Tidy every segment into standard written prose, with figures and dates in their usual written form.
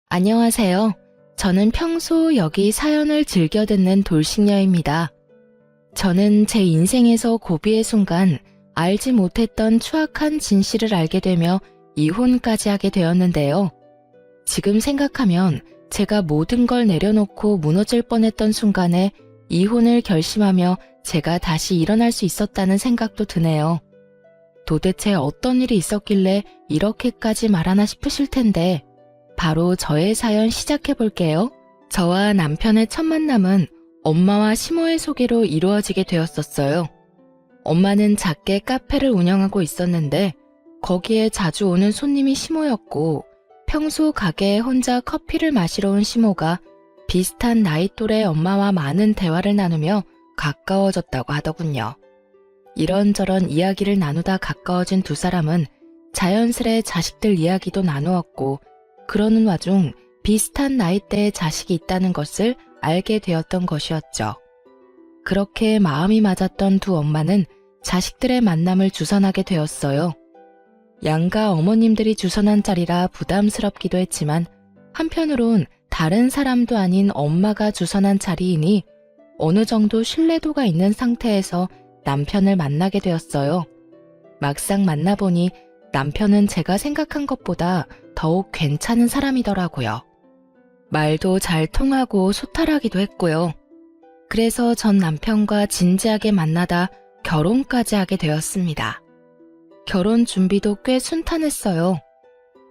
안녕하세요. 저는 평소 여기 사연을 즐겨 듣는 돌싱녀입니다. 저는 제 인생에서 고비의 순간 알지 못했던 추악한 진실을 알게 되며 이혼까지 하게 되었는데요. 지금 생각하면 제가 모든 걸 내려놓고 무너질 뻔했던 순간에 이혼을 결심하며 제가 다시 일어날 수 있었다는 생각도 드네요. 도대체 어떤 일이 있었길래 이렇게까지 말하나 싶으실 텐데 바로 저의 사연 시작해 볼게요. 저와 남편의 첫 만남은 엄마와 시모의 소개로 이루어지게 되었었어요. 엄마는 작게 카페를 운영하고 있었는데 거기에 자주 오는 손님이 시모였고 평소 가게에 혼자 커피를 마시러 온 시모가 비슷한 나이 또래 엄마와 많은 대화를 나누며 가까워졌다고 하더군요. 이런저런 이야기를 나누다 가까워진 두 사람은 자연스레 자식들 이야기도 나누었고 그러는 와중 비슷한 나이대의 자식이 있다는 것을 알게 되었던 것이었죠. 그렇게 마음이 맞았던 두 엄마는 자식들의 만남을 주선하게 되었어요. 양가 어머님들이 주선한 자리라 부담스럽기도 했지만 한편으론 다른 사람도 아닌 엄마가 주선한 자리이니 어느 정도 신뢰도가 있는 상태에서 남편을 만나게 되었어요. 막상 만나보니 남편은 제가 생각한 것보다 더욱 괜찮은 사람이더라고요. 말도 잘 통하고 소탈하기도 했고요. 그래서 전 남편과 진지하게 만나다 결혼까지 하게 되었습니다. 결혼 준비도 꽤 순탄했어요.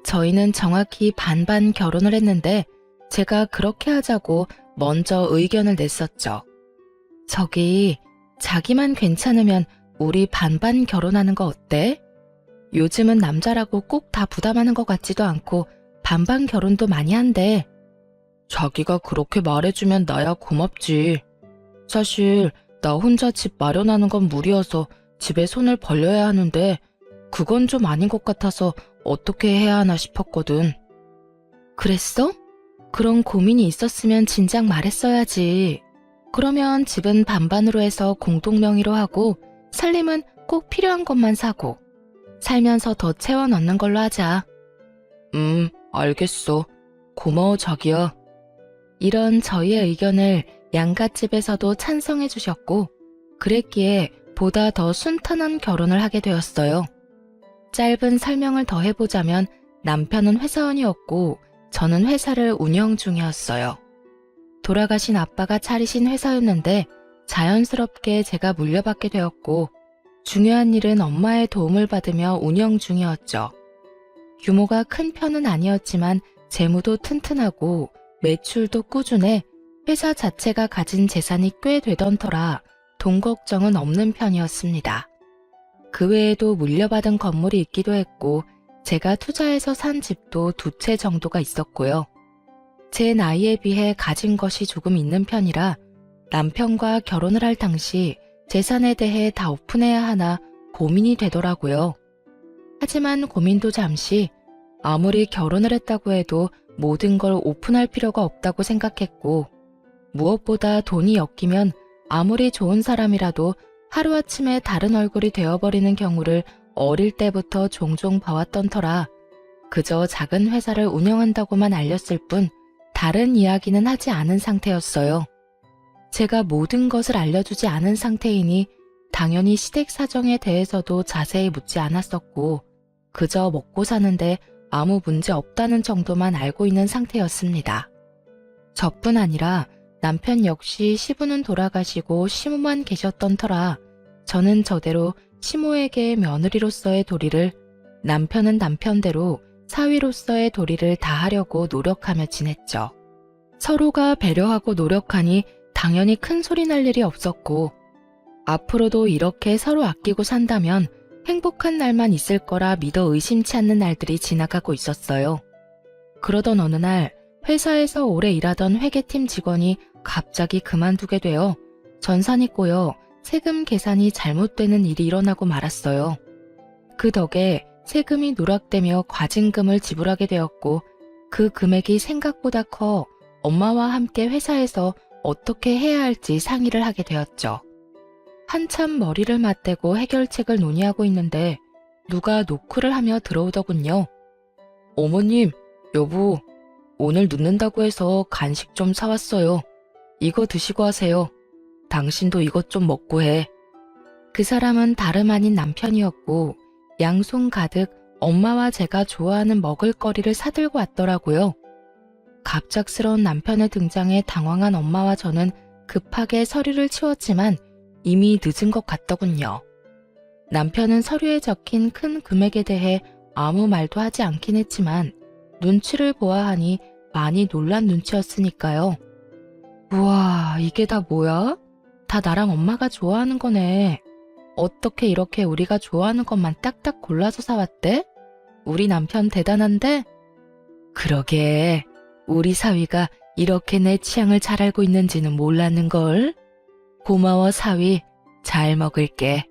저희는 정확히 반반 결혼을 했는데 제가 그렇게 하자고 먼저 의견을 냈었죠. 저기, 자기만 괜찮으면 우리 반반 결혼하는 거 어때? 요즘은 남자라고 꼭 다 부담하는 것 같지도 않고 반반 결혼도 많이 한대. 자기가 그렇게 말해주면 나야 고맙지. 사실 나 혼자 집 마련하는 건 무리여서 집에 손을 벌려야 하는데 그건 좀 아닌 것 같아서 어떻게 해야 하나 싶었거든. 그랬어? 그런 고민이 있었으면 진작 말했어야지. 그러면 집은 반반으로 해서 공동명의로 하고 살림은 꼭 필요한 것만 사고 살면서 더 채워 넣는 걸로 하자. 알겠어. 고마워 자기야. 이런 저희의 의견을 양갓집에서도 찬성해 주셨고 그랬기에 보다 더 순탄한 결혼을 하게 되었어요. 짧은 설명을 더 해보자면 남편은 회사원이었고 저는 회사를 운영 중이었어요. 돌아가신 아빠가 차리신 회사였는데 자연스럽게 제가 물려받게 되었고 중요한 일은 엄마의 도움을 받으며 운영 중이었죠. 규모가 큰 편은 아니었지만 재무도 튼튼하고 매출도 꾸준해 회사 자체가 가진 재산이 꽤 되던 터라 돈 걱정은 없는 편이었습니다. 그 외에도 물려받은 건물이 있기도 했고 제가 투자해서 산 집도 2채 정도가 있었고요. 제 나이에 비해 가진 것이 조금 있는 편이라 남편과 결혼을 할 당시 재산에 대해 다 오픈해야 하나 고민이 되더라고요. 하지만 고민도 잠시 아무리 결혼을 했다고 해도 모든 걸 오픈할 필요가 없다고 생각했고 무엇보다 돈이 엮이면 아무리 좋은 사람이라도 하루아침에 다른 얼굴이 되어버리는 경우를 어릴 때부터 종종 봐왔던 터라 그저 작은 회사를 운영한다고만 알렸을 뿐 다른 이야기는 하지 않은 상태였어요. 제가 모든 것을 알려주지 않은 상태이니 당연히 시댁 사정에 대해서도 자세히 묻지 않았었고 그저 먹고 사는데 아무 문제 없다는 정도만 알고 있는 상태였습니다. 저뿐 아니라 남편 역시 시부는 돌아가시고 시모만 계셨던 터라 저는 저대로 시모에게 며느리로서의 도리를 남편은 남편대로 사위로서의 도리를 다하려고 노력하며 지냈죠. 서로가 배려하고 노력하니 당연히 큰 소리 날 일이 없었고 앞으로도 이렇게 서로 아끼고 산다면 행복한 날만 있을 거라 믿어 의심치 않는 날들이 지나가고 있었어요. 그러던 어느 날 회사에서 오래 일하던 회계팀 직원이 갑자기 그만두게 되어 전산이 꼬여 세금 계산이 잘못되는 일이 일어나고 말았어요. 그 덕에 세금이 누락되며 과징금을 지불하게 되었고 그 금액이 생각보다 커 엄마와 함께 회사에서 어떻게 해야 할지 상의를 하게 되었죠. 한참 머리를 맞대고 해결책을 논의하고 있는데 누가 노크를 하며 들어오더군요. 어머님, 여보, 오늘 늦는다고 해서 간식 좀 사왔어요. 이거 드시고 하세요. 당신도 이것 좀 먹고 해. 그 사람은 다름 아닌 남편이었고 양손 가득 엄마와 제가 좋아하는 먹을거리를 사들고 왔더라고요. 갑작스러운 남편의 등장에 당황한 엄마와 저는 급하게 서류를 치웠지만 이미 늦은 것 같더군요. 남편은 서류에 적힌 큰 금액에 대해 아무 말도 하지 않긴 했지만 눈치를 보아하니 많이 놀란 눈치였으니까요. 우와, 이게 다 뭐야? 다 나랑 엄마가 좋아하는 거네. 어떻게 이렇게 우리가 좋아하는 것만 딱딱 골라서 사왔대? 우리 남편 대단한데? 그러게, 우리 사위가 이렇게 내 취향을 잘 알고 있는지는 몰랐는걸. 고마워, 사위. 잘 먹을게.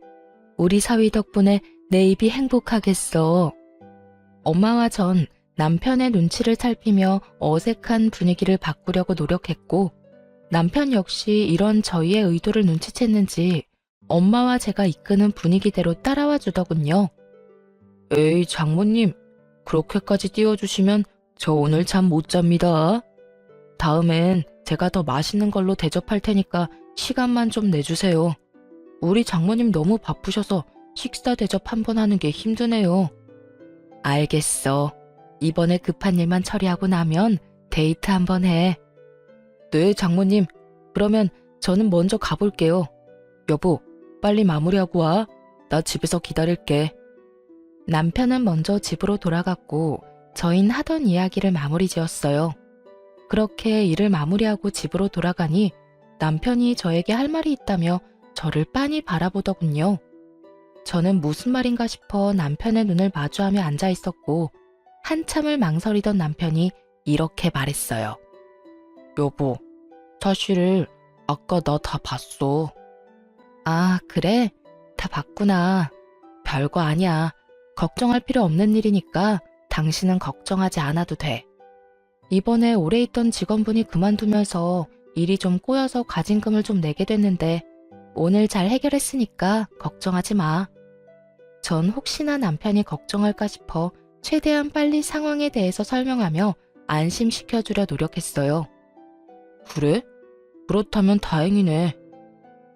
우리 사위 덕분에 내 입이 행복하겠어. 엄마와 전 남편의 눈치를 살피며 어색한 분위기를 바꾸려고 노력했고 남편 역시 이런 저희의 의도를 눈치챘는지 엄마와 제가 이끄는 분위기대로 따라와 주더군요. 에이, 장모님, 그렇게까지 띄워주시면 저 오늘 잠 못 잡니다. 다음엔 제가 더 맛있는 걸로 대접할 테니까 시간만 좀 내주세요. 우리 장모님 너무 바쁘셔서 식사 대접 한 번 하는 게 힘드네요. 알겠어. 이번에 급한 일만 처리하고 나면 데이트 한번 해. 네, 장모님. 그러면 저는 먼저 가볼게요. 여보, 빨리 마무리하고 와. 나 집에서 기다릴게. 남편은 먼저 집으로 돌아갔고 저흰 하던 이야기를 마무리 지었어요. 그렇게 일을 마무리하고 집으로 돌아가니 남편이 저에게 할 말이 있다며 저를 빤히 바라보더군요. 저는 무슨 말인가 싶어 남편의 눈을 마주하며 앉아 있었고 한참을 망설이던 남편이 이렇게 말했어요. 여보, 사실 아까 나 다 봤어. 아, 그래? 다 봤구나. 별거 아니야. 걱정할 필요 없는 일이니까 당신은 걱정하지 않아도 돼. 이번에 오래 있던 직원분이 그만두면서 일이 좀 꼬여서 가진금을 좀 내게 됐는데 오늘 잘 해결했으니까 걱정하지 마. 전 혹시나 남편이 걱정할까 싶어 최대한 빨리 상황에 대해서 설명하며 안심시켜주려 노력했어요. 그래? 그렇다면 다행이네.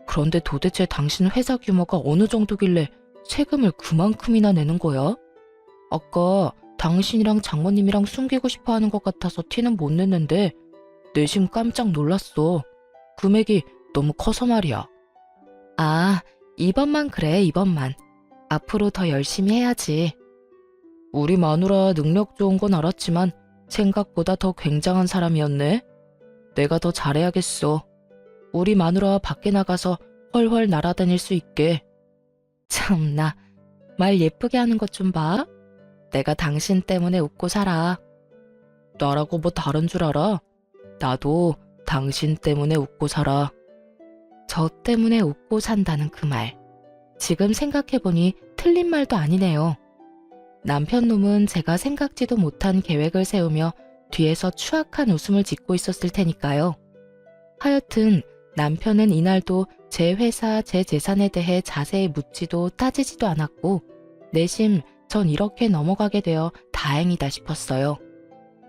그런데 도대체 당신 회사 규모가 어느 정도길래 세금을 그만큼이나 내는 거야? 아까 당신이랑 장모님이랑 숨기고 싶어 하는 것 같아서 티는 못 냈는데 내심 깜짝 놀랐어. 금액이 너무 커서 말이야. 아, 이번만 그래, 이번만. 앞으로 더 열심히 해야지. 우리 마누라 능력 좋은 건 알았지만 생각보다 더 굉장한 사람이었네. 내가 더 잘해야겠어. 우리 마누라 밖에 나가서 헐헐 날아다닐 수 있게. 참나, 말 예쁘게 하는 것 좀 봐. 내가 당신 때문에 웃고 살아. 나라고 뭐 다른 줄 알아? 나도 당신 때문에 웃고 살아. 저 때문에 웃고 산다는 그 말. 지금 생각해보니 틀린 말도 아니네요. 남편 놈은 제가 생각지도 못한 계획을 세우며 뒤에서 추악한 웃음을 짓고 있었을 테니까요. 하여튼 남편은 이날도 제 회사, 제 재산에 대해 자세히 묻지도 따지지도 않았고 내심 전 이렇게 넘어가게 되어 다행이다 싶었어요.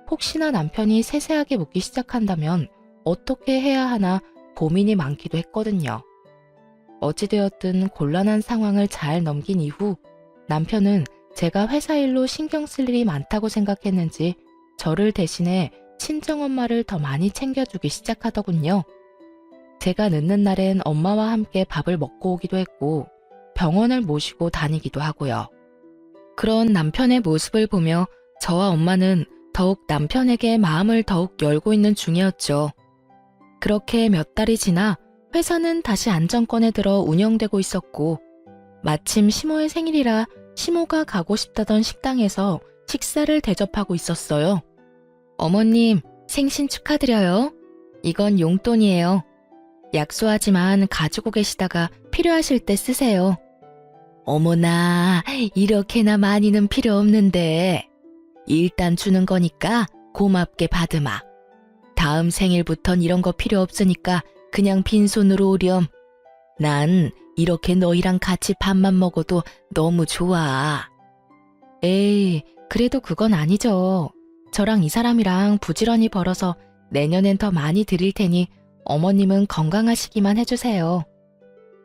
혹시나 남편이 세세하게 묻기 시작한다면 어떻게 해야 하나 고민이 많기도 했거든요. 어찌되었든 곤란한 상황을 잘 넘긴 이후 남편은 제가 회사 일로 신경 쓸 일이 많다고 생각했는지 저를 대신해 친정엄마를 더 많이 챙겨주기 시작하더군요. 제가 늦는 날엔 엄마와 함께 밥을 먹고 오기도 했고 병원을 모시고 다니기도 하고요. 그런 남편의 모습을 보며 저와 엄마는 더욱 남편에게 마음을 더욱 열고 있는 중이었죠. 그렇게 몇 달이 지나 회사는 다시 안정권에 들어 운영되고 있었고 마침 시모의 생일이라 시모가 가고 싶다던 식당에서 식사를 대접하고 있었어요. 어머님, 생신 축하드려요. 이건 용돈이에요. 약소하지만 가지고 계시다가 필요하실 때 쓰세요. 어머나, 이렇게나 많이는 필요 없는데. 일단 주는 거니까 고맙게 받으마. 다음 생일부턴 이런 거 필요 없으니까 그냥 빈손으로 오렴. 난 이렇게 너희랑 같이 밥만 먹어도 너무 좋아. 에이, 그래도 그건 아니죠. 저랑 이 사람이랑 부지런히 벌어서 내년엔 더 많이 드릴 테니 어머님은 건강하시기만 해주세요.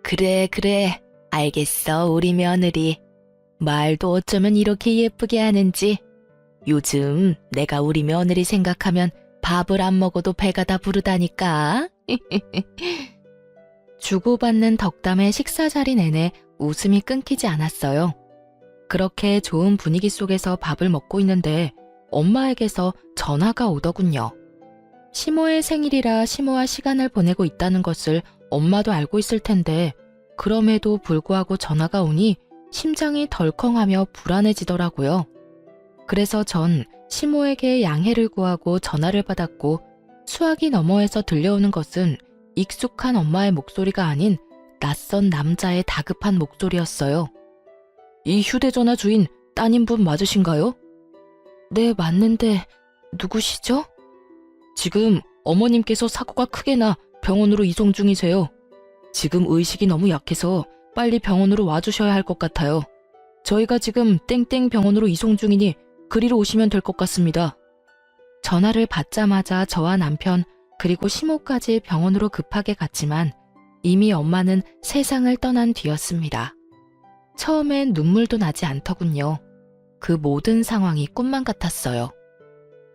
그래, 그래. 알겠어, 우리 며느리. 말도 어쩌면 이렇게 예쁘게 하는지. 요즘 내가 우리 며느리 생각하면 밥을 안 먹어도 배가 다 부르다니까. 주고받는 덕담의 식사 자리 내내 웃음이 끊기지 않았어요. 그렇게 좋은 분위기 속에서 밥을 먹고 있는데 엄마에게서 전화가 오더군요. 시모의 생일이라 시모와 시간을 보내고 있다는 것을 엄마도 알고 있을 텐데 그럼에도 불구하고 전화가 오니 심장이 덜컹하며 불안해지더라고요. 그래서 전 시모에게 양해를 구하고 전화를 받았고 수화기 너머에서 들려오는 것은 익숙한 엄마의 목소리가 아닌 낯선 남자의 다급한 목소리였어요. 이 휴대전화 주인 따님분 맞으신가요? 네, 맞는데 누구시죠? 지금 어머님께서 사고가 크게 나 병원으로 이송 중이세요. 지금 의식이 너무 약해서 빨리 병원으로 와주셔야 할 것 같아요. 저희가 지금 땡땡 병원으로 이송 중이니 그리로 오시면 될 것 같습니다. 전화를 받자마자 저와 남편 그리고 시모까지 병원으로 급하게 갔지만 이미 엄마는 세상을 떠난 뒤였습니다. 처음엔 눈물도 나지 않더군요. 그 모든 상황이 꿈만 같았어요.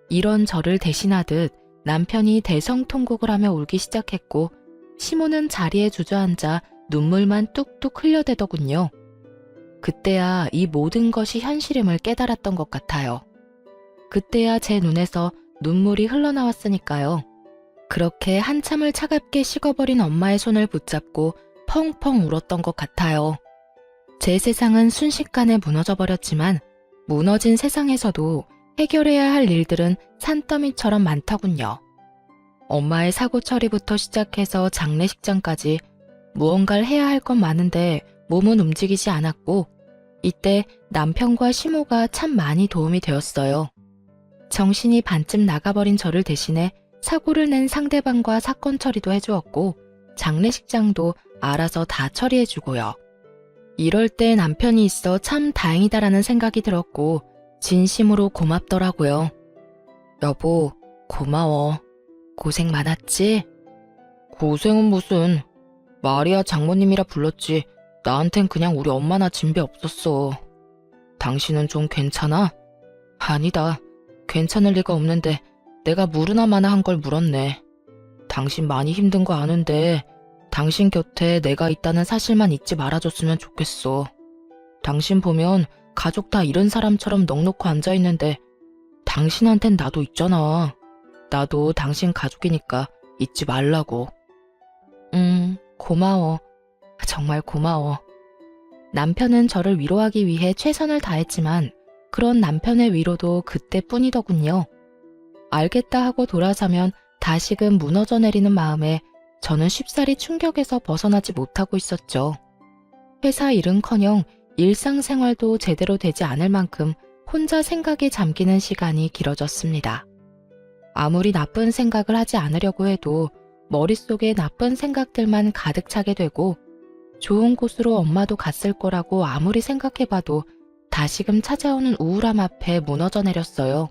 이런 저를 대신하듯 남편이 대성통곡을 하며 울기 시작했고 시모는 자리에 주저앉아 눈물만 뚝뚝 흘려대더군요. 그때야 이 모든 것이 현실임을 깨달았던 것 같아요. 그때야 제 눈에서 눈물이 흘러나왔으니까요. 그렇게 한참을 차갑게 식어버린 엄마의 손을 붙잡고 펑펑 울었던 것 같아요. 제 세상은 순식간에 무너져버렸지만 무너진 세상에서도 해결해야 할 일들은 산더미처럼 많더군요. 엄마의 사고 처리부터 시작해서 장례식장까지 무언가를 해야 할 건 많은데 몸은 움직이지 않았고 이때 남편과 시모가 참 많이 도움이 되었어요. 정신이 반쯤 나가버린 저를 대신해 사고를 낸 상대방과 사건 처리도 해주었고 장례식장도 알아서 다 처리해주고요. 이럴 때 남편이 있어 참 다행이다라는 생각이 들었고 진심으로 고맙더라고요. 여보, 고마워. 고생 많았지? 고생은 무슨. 마리아 장모님이라 불렀지. 나한텐 그냥 우리 엄마나 진배 없었어. 당신은 좀 괜찮아? 아니다. 괜찮을 리가 없는데 내가 물으나 마나 한 걸 물었네. 당신 많이 힘든 거 아는데 당신 곁에 내가 있다는 사실만 잊지 말아줬으면 좋겠어. 당신 보면 가족 다 이런 사람처럼 넋놓고 앉아있는데 당신한텐 나도 있잖아. 나도 당신 가족이니까 잊지 말라고. 고마워. 정말 고마워. 남편은 저를 위로하기 위해 최선을 다했지만 그런 남편의 위로도 그때뿐이더군요. 알겠다 하고 돌아서면 다시금 무너져 내리는 마음에 저는 쉽사리 충격에서 벗어나지 못하고 있었죠. 회사 일은커녕 일상생활도 제대로 되지 않을 만큼 혼자 생각에 잠기는 시간이 길어졌습니다. 아무리 나쁜 생각을 하지 않으려고 해도 머릿속에 나쁜 생각들만 가득 차게 되고 좋은 곳으로 엄마도 갔을 거라고 아무리 생각해봐도 다시금 찾아오는 우울함 앞에 무너져 내렸어요.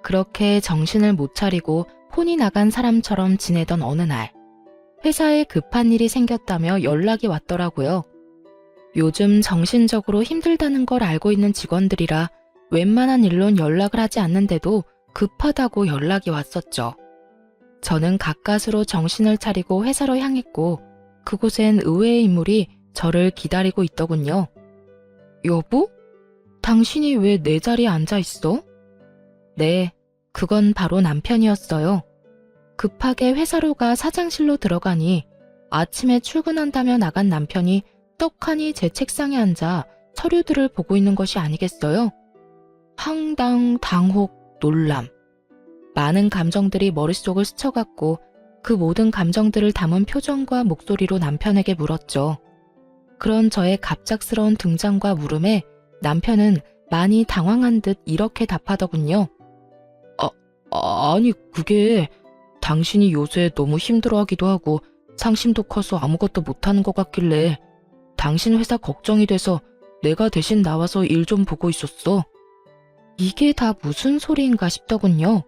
그렇게 정신을 못 차리고 혼이 나간 사람처럼 지내던 어느 날 회사에 급한 일이 생겼다며 연락이 왔더라고요. 요즘 정신적으로 힘들다는 걸 알고 있는 직원들이라 웬만한 일론 연락을 하지 않는데도 급하다고 연락이 왔었죠. 저는 가까스로 정신을 차리고 회사로 향했고 그곳엔 의외의 인물이 저를 기다리고 있더군요. 여보? 당신이 왜 내 자리에 앉아 있어? 네, 그건 바로 남편이었어요. 급하게 회사로 가 사장실로 들어가니 아침에 출근한다며 나간 남편이 떡하니 제 책상에 앉아 서류들을 보고 있는 것이 아니겠어요? 황당, 당혹, 놀람. 많은 감정들이 머릿속을 스쳐갔고 그 모든 감정들을 담은 표정과 목소리로 남편에게 물었죠. 그런 저의 갑작스러운 등장과 물음에 남편은 많이 당황한 듯 이렇게 답하더군요. 아니 그게 당신이 요새 너무 힘들어하기도 하고 상심도 커서 아무것도 못하는 것 같길래 당신 회사 걱정이 돼서 내가 대신 나와서 일 좀 보고 있었어. 이게 다 무슨 소리인가 싶더군요.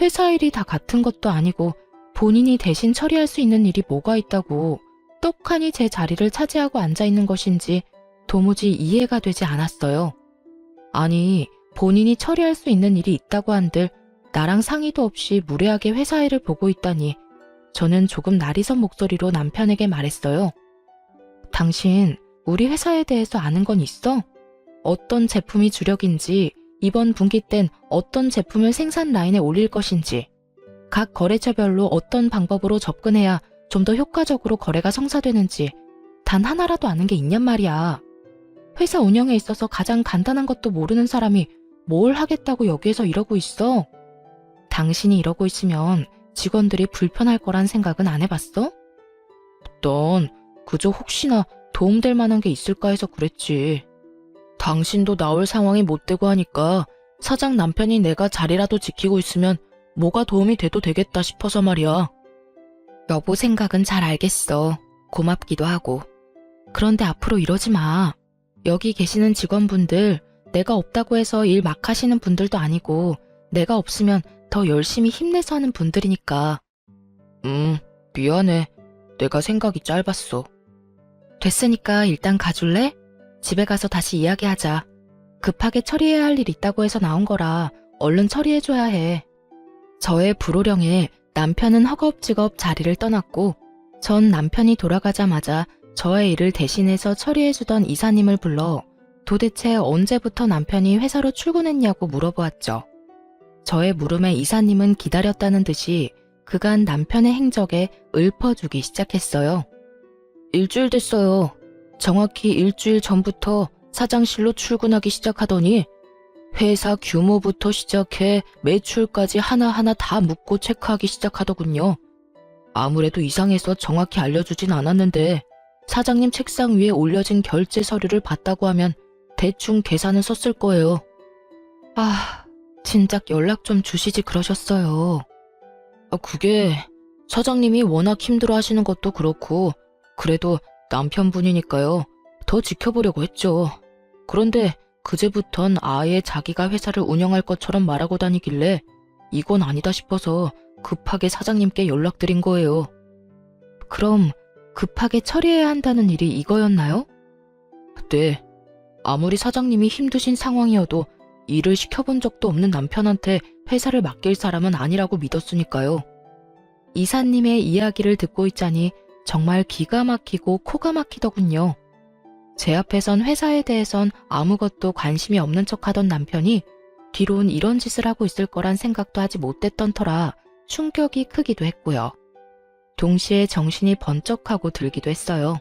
회사 일이 다 같은 것도 아니고 본인이 대신 처리할 수 있는 일이 뭐가 있다고 떡하니 제 자리를 차지하고 앉아있는 것인지 도무지 이해가 되지 않았어요. 아니, 본인이 처리할 수 있는 일이 있다고 한들 나랑 상의도 없이 무례하게 회사 일을 보고 있다니 저는 조금 날이선 목소리로 남편에게 말했어요. 당신, 우리 회사에 대해서 아는 건 있어? 어떤 제품이 주력인지, 이번 분기 땐 어떤 제품을 생산 라인에 올릴 것인지, 각 거래처별로 어떤 방법으로 접근해야 좀 더 효과적으로 거래가 성사되는지 단 하나라도 아는 게 있냔 말이야. 회사 운영에 있어서 가장 간단한 것도 모르는 사람이 뭘 하겠다고 여기에서 이러고 있어? 당신이 이러고 있으면 직원들이 불편할 거란 생각은 안 해봤어? 넌 그저 혹시나 도움될 만한 게 있을까 해서 그랬지. 당신도 나올 상황이 못 되고 하니까 사장 남편이 내가 자리라도 지키고 있으면 뭐가 도움이 돼도 되겠다 싶어서 말이야. 여보 생각은 잘 알겠어. 고맙기도 하고. 그런데 앞으로 이러지 마. 여기 계시는 직원분들, 내가 없다고 해서 일 막 하시는 분들도 아니고 내가 없으면 더 열심히 힘내서 하는 분들이니까. 미안해. 내가 생각이 짧았어. 됐으니까 일단 가줄래? 집에 가서 다시 이야기하자. 급하게 처리해야 할 일 있다고 해서 나온 거라 얼른 처리해줘야 해. 저의 불호령에 남편은 허겁지겁 자리를 떠났고 전 남편이 돌아가자마자 저의 일을 대신해서 처리해주던 이사님을 불러 도대체 언제부터 남편이 회사로 출근했냐고 물어보았죠. 저의 물음에 이사님은 기다렸다는 듯이 그간 남편의 행적에 읊어주기 시작했어요. 일주일 됐어요. 정확히 일주일 전부터 사장실로 출근하기 시작하더니 회사 규모부터 시작해 매출까지 하나하나 다 묻고 체크하기 시작하더군요. 아무래도 이상해서 정확히 알려주진 않았는데 사장님 책상 위에 올려진 결제 서류를 봤다고 하면 대충 계산을 썼을 거예요. 아, 진작 연락 좀 주시지 그러셨어요. 그게 사장님이 워낙 힘들어 하시는 것도 그렇고 그래도 남편분이니까요. 더 지켜보려고 했죠. 그런데 그제부턴 아예 자기가 회사를 운영할 것처럼 말하고 다니길래 이건 아니다 싶어서 급하게 사장님께 연락드린 거예요. 그럼 급하게 처리해야 한다는 일이 이거였나요? 네. 아무리 사장님이 힘드신 상황이어도 일을 시켜본 적도 없는 남편한테 회사를 맡길 사람은 아니라고 믿었으니까요. 이사님의 이야기를 듣고 있자니 정말 기가 막히고 코가 막히더군요. 제 앞에선 회사에 대해선 아무것도 관심이 없는 척하던 남편이 뒤론 이런 짓을 하고 있을 거란 생각도 하지 못했던 터라 충격이 크기도 했고요. 동시에 정신이 번쩍하고 들기도 했어요.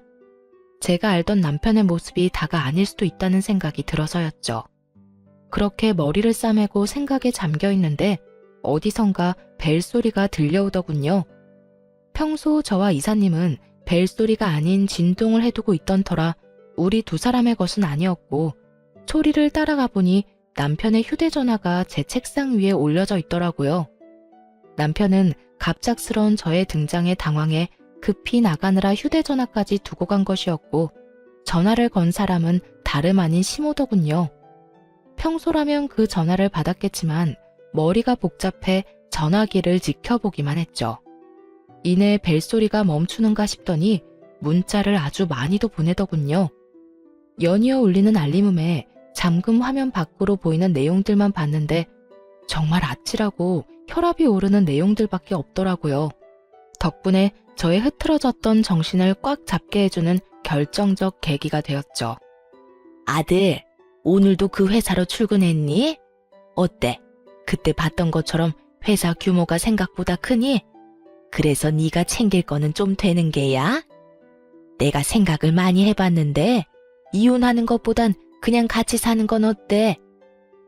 제가 알던 남편의 모습이 다가 아닐 수도 있다는 생각이 들어서였죠. 그렇게 머리를 싸매고 생각에 잠겨 있는데 어디선가 벨소리가 들려오더군요. 평소 저와 이사님은 벨소리가 아닌 진동을 해두고 있던 터라 우리 두 사람의 것은 아니었고 소리를 따라가 보니 남편의 휴대전화가 제 책상 위에 올려져 있더라고요. 남편은 갑작스러운 저의 등장에 당황해 급히 나가느라 휴대전화까지 두고 간 것이었고 전화를 건 사람은 다름 아닌 시모더군요. 평소라면 그 전화를 받았겠지만 머리가 복잡해 전화기를 지켜보기만 했죠. 이내 벨소리가 멈추는가 싶더니 문자를 아주 많이도 보내더군요. 연이어 울리는 알림음에 잠금 화면 밖으로 보이는 내용들만 봤는데 정말 아찔하고 혈압이 오르는 내용들밖에 없더라고요. 덕분에 저의 흐트러졌던 정신을 꽉 잡게 해주는 결정적 계기가 되었죠. 아들, 오늘도 그 회사로 출근했니? 어때? 그때 봤던 것처럼 회사 규모가 생각보다 크니? 그래서 네가 챙길 거는 좀 되는 게야? 내가 생각을 많이 해봤는데 이혼하는 것보단 그냥 같이 사는 건 어때?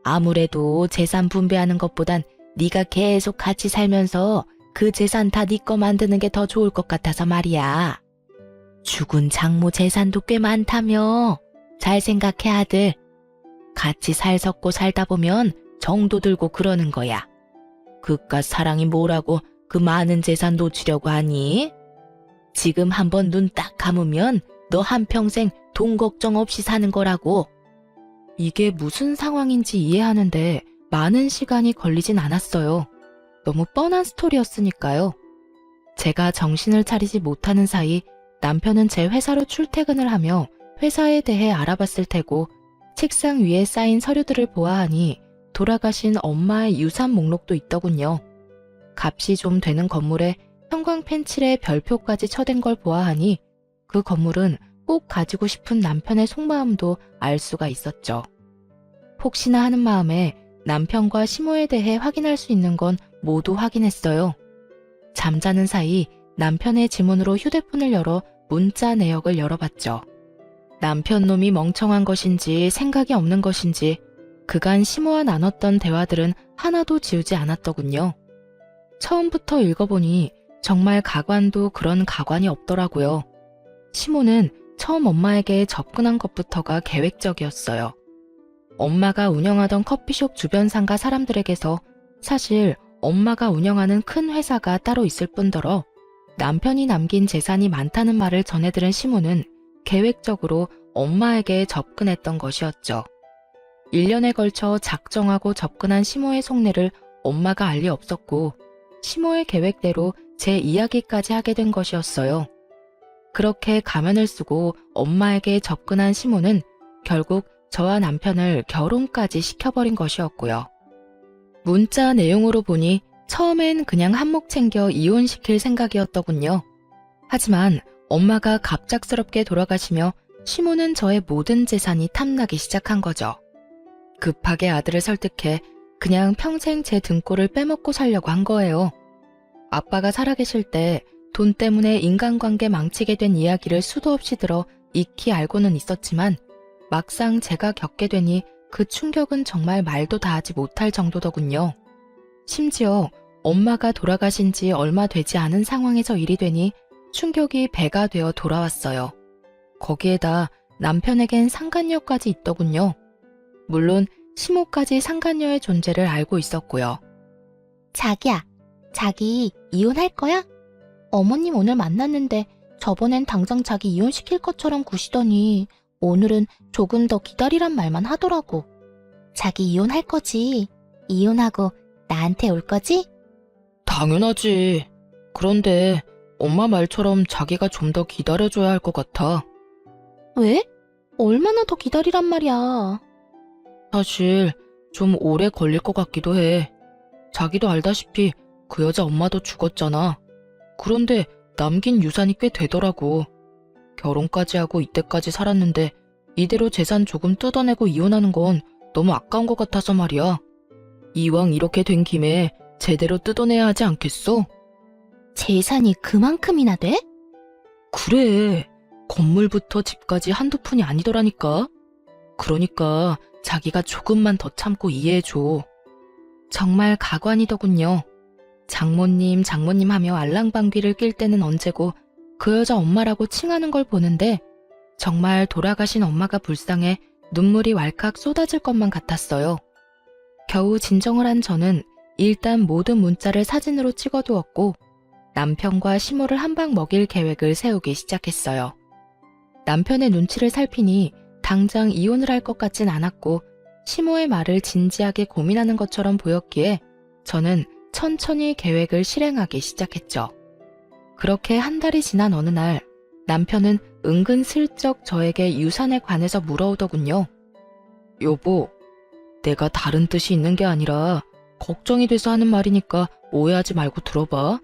아무래도 재산 분배하는 것보단 네가 계속 같이 살면서 그 재산 다 네 거 만드는 게 더 좋을 것 같아서 말이야. 죽은 장모 재산도 꽤 많다며. 잘 생각해 아들. 같이 살 섞고 살다 보면 정도 들고 그러는 거야. 그깟 사랑이 뭐라고 그 많은 재산 놓치려고 하니? 지금 한번 눈 딱 감으면 너 한평생 돈 걱정 없이 사는 거라고. 이게 무슨 상황인지 이해하는데 많은 시간이 걸리진 않았어요. 너무 뻔한 스토리였으니까요. 제가 정신을 차리지 못하는 사이 남편은 제 회사로 출퇴근을 하며 회사에 대해 알아봤을 테고 책상 위에 쌓인 서류들을 보아하니 돌아가신 엄마의 유산 목록도 있더군요. 값이 좀 되는 건물에 형광펜 칠에 별표까지 쳐댄 걸 보아하니 그 건물은 꼭 가지고 싶은 남편의 속마음도 알 수가 있었죠. 혹시나 하는 마음에 남편과 시모에 대해 확인할 수 있는 건 모두 확인했어요. 잠자는 사이 남편의 지문으로 휴대폰을 열어 문자 내역을 열어봤죠. 남편 놈이 멍청한 것인지 생각이 없는 것인지 그간 시모와 나눴던 대화들은 하나도 지우지 않았더군요. 처음부터 읽어보니 정말 가관도 그런 가관이 없더라고요. 시모는 처음 엄마에게 접근한 것부터가 계획적이었어요. 엄마가 운영하던 커피숍 주변 상가 사람들에게서 사실 엄마가 운영하는 큰 회사가 따로 있을 뿐더러 남편이 남긴 재산이 많다는 말을 전해들은 시모는 계획적으로 엄마에게 접근했던 것이었죠. 1년에 걸쳐 작정하고 접근한 시모의 속내를 엄마가 알 리 없었고 시모의 계획대로 제 이야기까지 하게 된 것이었어요. 그렇게 가면을 쓰고 엄마에게 접근한 시모는 결국 저와 남편을 결혼까지 시켜버린 것이었고요. 문자 내용으로 보니 처음엔 그냥 한몫 챙겨 이혼시킬 생각이었더군요. 하지만 엄마가 갑작스럽게 돌아가시며 시모는 저의 모든 재산이 탐나기 시작한 거죠. 급하게 아들을 설득해 그냥 평생 제 등골을 빼먹고 살려고 한 거예요. 아빠가 살아계실 때 돈 때문에 인간관계 망치게 된 이야기를 수도 없이 들어 익히 알고는 있었지만 막상 제가 겪게 되니 그 충격은 정말 말도 다 하지 못할 정도더군요. 심지어 엄마가 돌아가신 지 얼마 되지 않은 상황에서 일이 되니 충격이 배가 되어 돌아왔어요. 거기에다 남편에겐 상간녀까지 있더군요. 물론 시모까지 상간녀의 존재를 알고 있었고요. 자기야, 자기 이혼할 거야? 어머님 오늘 만났는데 저번엔 당장 자기 이혼시킬 것처럼 구시더니 오늘은 조금 더 기다리란 말만 하더라고. 자기 이혼할 거지? 이혼하고 나한테 올 거지? 당연하지. 그런데 엄마 말처럼 자기가 좀 더 기다려줘야 할 것 같아. 왜? 얼마나 더 기다리란 말이야. 사실 좀 오래 걸릴 것 같기도 해. 자기도 알다시피 그 여자 엄마도 죽었잖아. 그런데 남긴 유산이 꽤 되더라고. 결혼까지 하고 이때까지 살았는데 이대로 재산 조금 뜯어내고 이혼하는 건 너무 아까운 것 같아서 말이야. 이왕 이렇게 된 김에 제대로 뜯어내야 하지 않겠어? 재산이 그만큼이나 돼? 그래. 건물부터 집까지 한두 푼이 아니더라니까. 그러니까 자기가 조금만 더 참고 이해해줘. 정말 가관이더군요. 장모님 하며 알랑방귀를 낄 때는 언제고 그 여자 엄마라고 칭하는 걸 보는데 정말 돌아가신 엄마가 불쌍해 눈물이 왈칵 쏟아질 것만 같았어요. 겨우 진정을 한 저는 일단 모든 문자를 사진으로 찍어두었고 남편과 시모를 한 방 먹일 계획을 세우기 시작했어요. 남편의 눈치를 살피니 당장 이혼을 할 것 같진 않았고 시모의 말을 진지하게 고민하는 것처럼 보였기에 저는 천천히 계획을 실행하기 시작했죠. 그렇게 한 달이 지난 어느 날 남편은 은근슬쩍 저에게 유산에 관해서 물어오더군요. 여보, 내가 다른 뜻이 있는 게 아니라 걱정이 돼서 하는 말이니까 오해하지 말고 들어봐.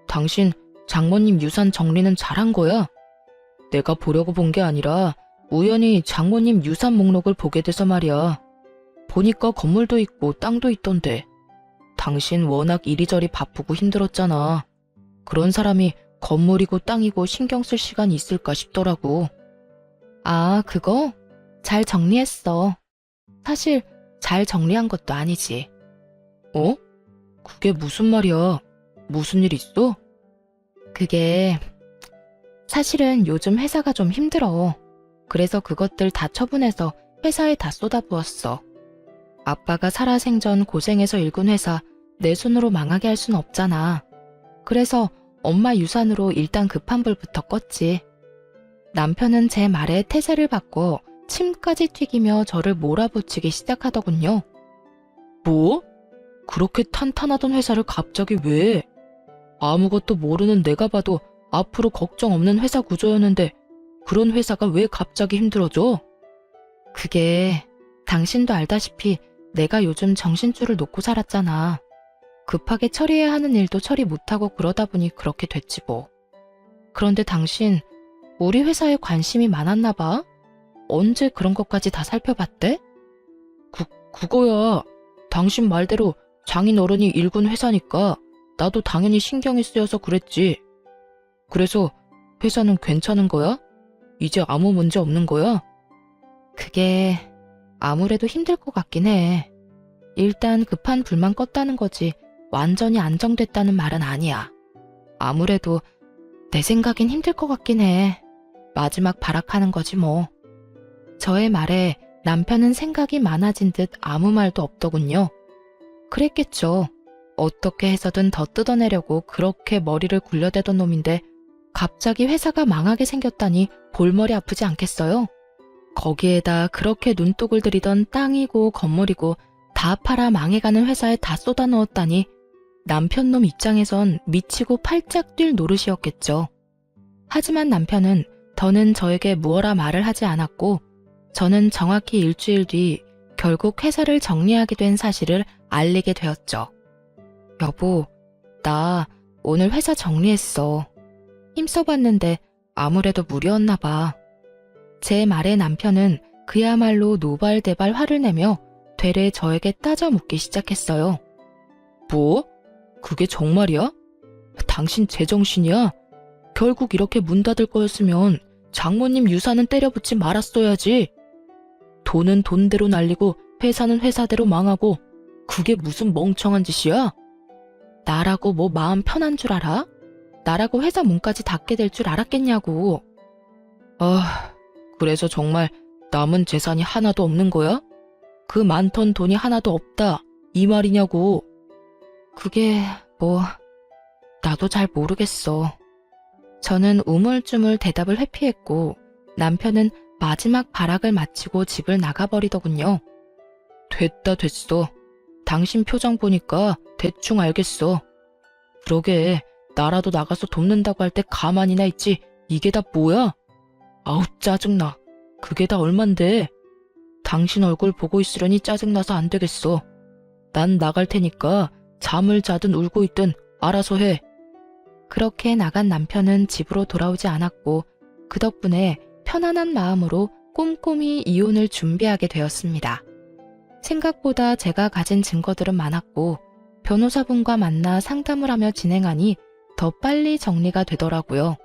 당신 장모님 유산 정리는 잘한 거야? 내가 보려고 본 게 아니라 우연히 장모님 유산 목록을 보게 돼서 말이야. 보니까 건물도 있고 땅도 있던데. 당신 워낙 이리저리 바쁘고 힘들었잖아. 그런 사람이 건물이고 땅이고 신경 쓸 시간이 있을까 싶더라고. 아, 그거? 잘 정리했어. 사실 잘 정리한 것도 아니지. 어? 그게 무슨 말이야? 무슨 일 있어? 그게 사실은 요즘 회사가 좀 힘들어. 그래서 그것들 다 처분해서 회사에 다 쏟아부었어. 아빠가 살아생전 고생해서 일군 회사 내 손으로 망하게 할 순 없잖아. 그래서 엄마 유산으로 일단 급한 불부터 껐지. 남편은 제 말에 태세를 받고 침까지 튀기며 저를 몰아붙이기 시작하더군요. 뭐? 그렇게 탄탄하던 회사를 갑자기 왜? 아무것도 모르는 내가 봐도 앞으로 걱정 없는 회사 구조였는데 그런 회사가 왜 갑자기 힘들어져? 그게 당신도 알다시피 내가 요즘 정신줄을 놓고 살았잖아. 급하게 처리해야 하는 일도 처리 못하고 그러다 보니 그렇게 됐지 뭐. 그런데 당신 우리 회사에 관심이 많았나 봐? 언제 그런 것까지 다 살펴봤대? 그거야. 당신 말대로 장인어른이 일군 회사니까 나도 당연히 신경이 쓰여서 그랬지. 그래서 회사는 괜찮은 거야? 이제 아무 문제 없는 거야? 그게 아무래도 힘들 것 같긴 해. 일단 급한 불만 껐다는 거지 완전히 안정됐다는 말은 아니야. 아무래도 내 생각엔 힘들 것 같긴 해. 마지막 발악하는 거지 뭐. 저의 말에 남편은 생각이 많아진 듯 아무 말도 없더군요. 그랬겠죠. 어떻게 해서든 더 뜯어내려고 그렇게 머리를 굴려대던 놈인데 갑자기 회사가 망하게 생겼다니 볼머리 아프지 않겠어요? 거기에다 그렇게 눈독을 들이던 땅이고 건물이고 다 팔아 망해가는 회사에 다 쏟아 넣었다니 남편놈 입장에선 미치고 팔짝 뛸 노릇이었겠죠. 하지만 남편은 더는 저에게 무어라 말을 하지 않았고 저는 정확히 일주일 뒤 결국 회사를 정리하게 된 사실을 알리게 되었죠. 여보, 나 오늘 회사 정리했어. 힘써봤는데 아무래도 무리였나 봐. 제 말에 남편은 그야말로 노발대발 화를 내며 되레 저에게 따져 묻기 시작했어요. 뭐? 그게 정말이야? 당신 제정신이야? 결국 이렇게 문 닫을 거였으면 장모님 유산은 때려붙지 말았어야지. 돈은 돈대로 날리고 회사는 회사대로 망하고 그게 무슨 멍청한 짓이야? 나라고 뭐 마음 편한 줄 알아? 나라고 회사 문까지 닫게 될 줄 알았겠냐고. 아, 그래서 정말 남은 재산이 하나도 없는 거야? 그 많던 돈이 하나도 없다, 이 말이냐고. 그게 뭐 나도 잘 모르겠어. 저는 우물쭈물 대답을 회피했고 남편은 마지막 발악을 마치고 집을 나가버리더군요. 됐어. 당신 표정 보니까 대충 알겠어. 그러게 나라도 나가서 돕는다고 할 때 가만히나 있지 이게 다 뭐야? 아우 짜증나. 그게 다 얼만데. 당신 얼굴 보고 있으려니 짜증나서 안 되겠어. 난 나갈 테니까 잠을 자든 울고 있든 알아서 해. 그렇게 나간 남편은 집으로 돌아오지 않았고 그 덕분에 편안한 마음으로 꼼꼼히 이혼을 준비하게 되었습니다. 생각보다 제가 가진 증거들은 많았고 변호사분과 만나 상담을 하며 진행하니 더 빨리 정리가 되더라고요.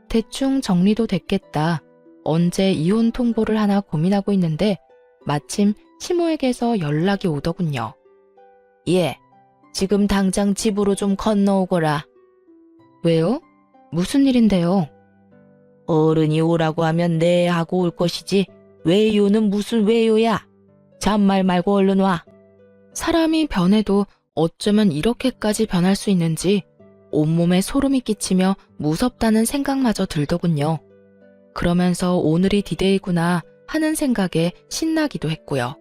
대충 정리도 됐겠다. 언제 이혼 통보를 하나 고민하고 있는데 마침 시모에게서 연락이 오더군요. 예, 지금 당장 집으로 좀 건너오거라. 왜요? 무슨 일인데요? 어른이 오라고 하면 네 하고 올 것이지 왜요는 무슨 왜요야. 잔말 말고 얼른 와. 사람이 변해도 어쩌면 이렇게까지 변할 수 있는지 온몸에 소름이 끼치며 무섭다는 생각마저 들더군요. 그러면서 오늘이 디데이구나 하는 생각에 신나기도 했고요.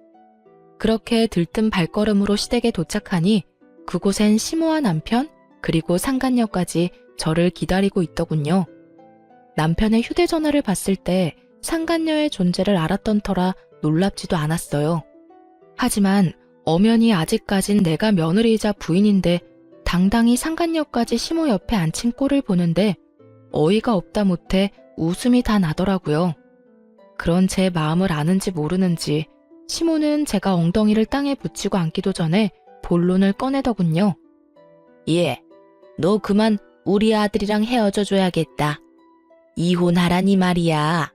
그렇게 들뜬 발걸음으로 시댁에 도착하니 그곳엔 시모와 남편 그리고 상간녀까지 저를 기다리고 있더군요. 남편의 휴대전화를 봤을 때 상간녀의 존재를 알았던 터라 놀랍지도 않았어요. 하지만 엄연히 아직까진 내가 며느리이자 부인인데 당당히 상간녀까지 시모 옆에 앉힌 꼴을 보는데 어이가 없다 못해 웃음이 다 나더라고요. 그런 제 마음을 아는지 모르는지 시모는 제가 엉덩이를 땅에 붙이고 앉기도 전에 본론을 꺼내더군요. 예, 너 그만 우리 아들이랑 헤어져 줘야겠다. 이혼하라니 말이야.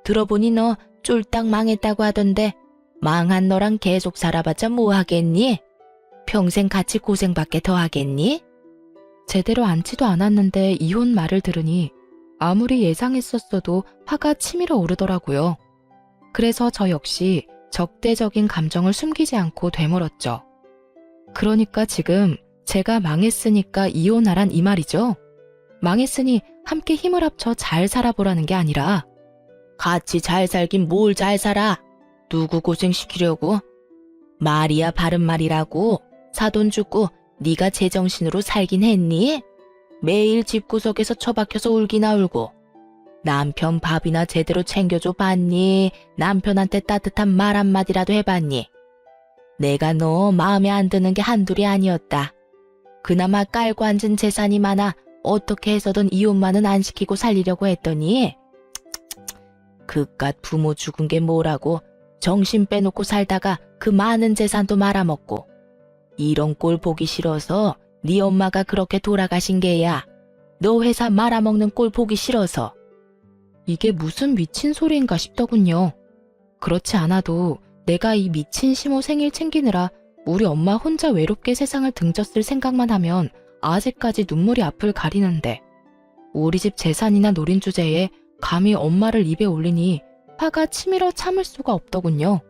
들어보니 너 쫄딱 망했다고 하던데 망한 너랑 계속 살아봤자 뭐 하겠니? 평생 같이 고생밖에 더 하겠니? 제대로 앉지도 않았는데 이혼 말을 들으니 아무리 예상했었어도 화가 치밀어 오르더라고요. 그래서 저 역시 적대적인 감정을 숨기지 않고 되물었죠. 그러니까 지금 제가 망했으니까 이혼하란 이 말이죠? 망했으니 함께 힘을 합쳐 잘 살아보라는 게 아니라 같이 잘 살긴 뭘 잘 살아? 누구 고생시키려고? 말이야 바른 말이라고. 사돈 죽고 네가 제정신으로 살긴 했니? 매일 집구석에서 처박혀서 울기나 울고. 남편 밥이나 제대로 챙겨줘 봤니? 남편한테 따뜻한 말 한마디라도 해봤니? 내가 너 마음에 안 드는 게 한둘이 아니었다. 그나마 깔고 앉은 재산이 많아 어떻게 해서든 이혼만은 안 시키고 살리려고 했더니 그깟 부모 죽은 게 뭐라고 정신 빼놓고 살다가 그 많은 재산도 말아먹고. 이런 꼴 보기 싫어서 네 엄마가 그렇게 돌아가신 게야. 너 회사 말아먹는 꼴 보기 싫어서. 이게 무슨 미친 소리인가 싶더군요. 그렇지 않아도 내가 이 미친 시모 생일 챙기느라 우리 엄마 혼자 외롭게 세상을 등졌을 생각만 하면 아직까지 눈물이 앞을 가리는데, 우리 집 재산이나 노린 주제에 감히 엄마를 입에 올리니 화가 치밀어 참을 수가 없더군요.